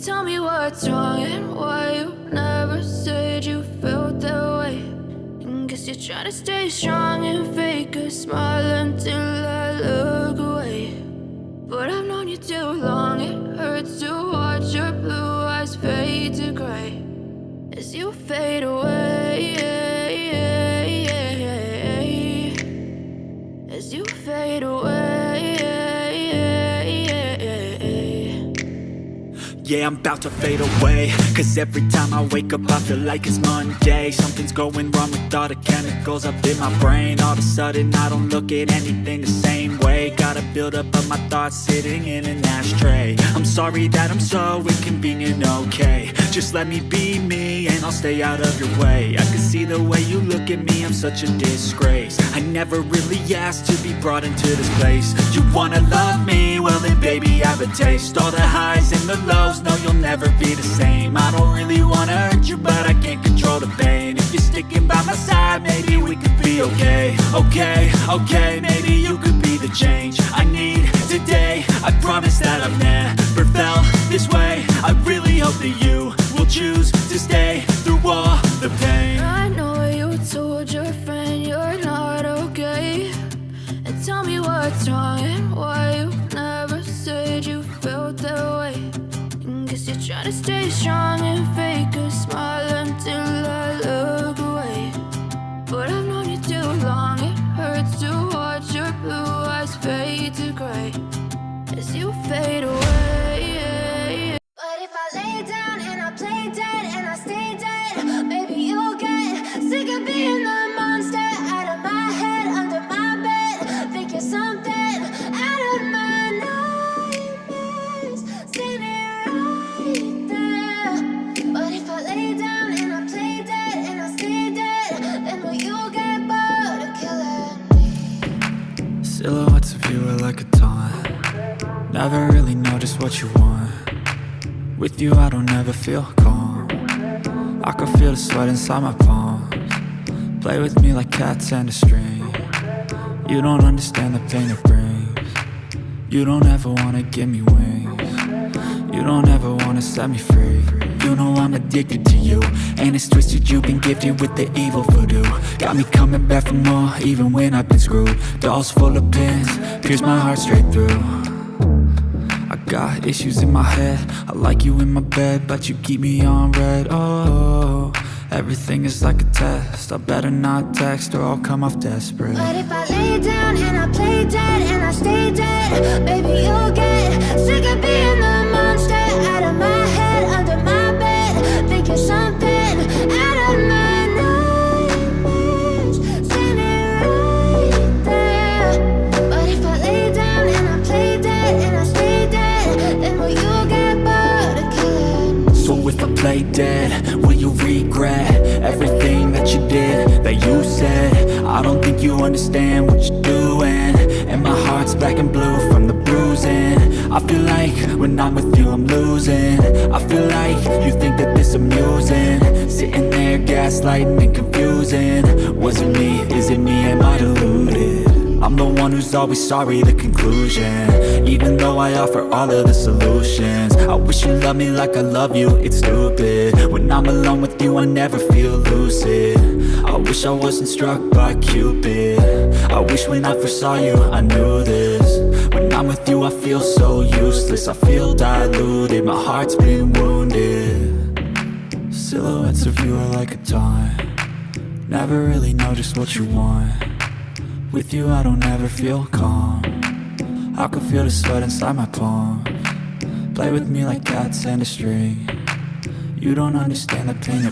Tell me what's wrong and why you never said you felt that way. And guess you're trying to stay strong and fake a smile until I look away. But I've known you too long, it hurts to watch your blue eyes fade to gray as you fade away, as you fade away. Yeah, I'm about to fade away, cause every time I wake up I feel like it's Monday. Something's going wrong with all the chemicals up in my brain. All of a sudden I don't look at anything the same way. Gotta build up of my thoughts sitting in an ashtray. I'm sorry that I'm so inconvenient, okay. Just let me be me and I'll stay out of your way. I can see the way you look at me, I'm such a disgrace. I never really asked to be brought into this place. You wanna love me? Well then baby have a taste. All the highs and the lows, no you'll never be the same. I don't really wanna hurt you but I can't control the pain. If you're sticking by my side maybe we could be okay. Okay, maybe you could be the change I need today. I promise that I've never felt this way. I really hope that you will choose to stay through all the pain. I know you told your friend you're not okay. And tell me what's wrong and why you never said you felt that way. And guess you're trying to stay strong and fake a smile until I look away. But I've known you too long, it hurts to watch your blue eyes fade to gray as you fade away. But if I lay down and I play dead and I stay dead, maybe you'll get sick of being the monster out of my head, under my bed. Think you're something out of my nightmares, standing right there. But if I lay down and I play dead and I stay dead, then will you get bored of killing me? Silhouettes of you are like a taunt. Never really know just what you want. With you I don't ever feel calm. I can feel the sweat inside my palms. Play with me like cats and a string. You don't understand the pain it brings. You don't ever wanna give me wings. You don't ever wanna set me free. You know I'm addicted to you, and it's twisted, you've been gifted with the evil voodoo. Got me coming back for more, even when I've been screwed. Dolls full of pins, pierce my heart straight through. I got issues in my head, I like you in my bed, but you keep me on red. Oh, everything is like a test, I better not text or I'll come off desperate. But if I lay down and I play dead and I stay dead, baby you'll get sick of being the monster out of my head, under my bed. Think you're something out of my nightmares, standing right there. But if I lay down and I play dead and I stay dead, then will you get bored of killing me? So if I play dead, will you regret everything that you did, that you said? I don't think you understand what you're doing, and my heart's black and blue from the bruising. I feel like when I'm with you I'm losing. I feel like you think that this amusing, sitting there gaslighting and confusing. Was it me? Is it me? Am I deluded? I'm the one who's always sorry, the conclusion. Even though I offer all of the solutions, I wish you loved me like I love you, it's stupid. When I'm alone with you I never feel lucid. I wish I wasn't struck by Cupid. I wish when I first saw you I knew this. When I'm with you I feel so useless, I feel diluted, my heart's been wounded. Silhouettes of you are like a taunt. Never really know just what you want. With you I don't ever feel calm. I can feel the sweat inside my palms. Play with me like cats and a string. You don't understand the pain it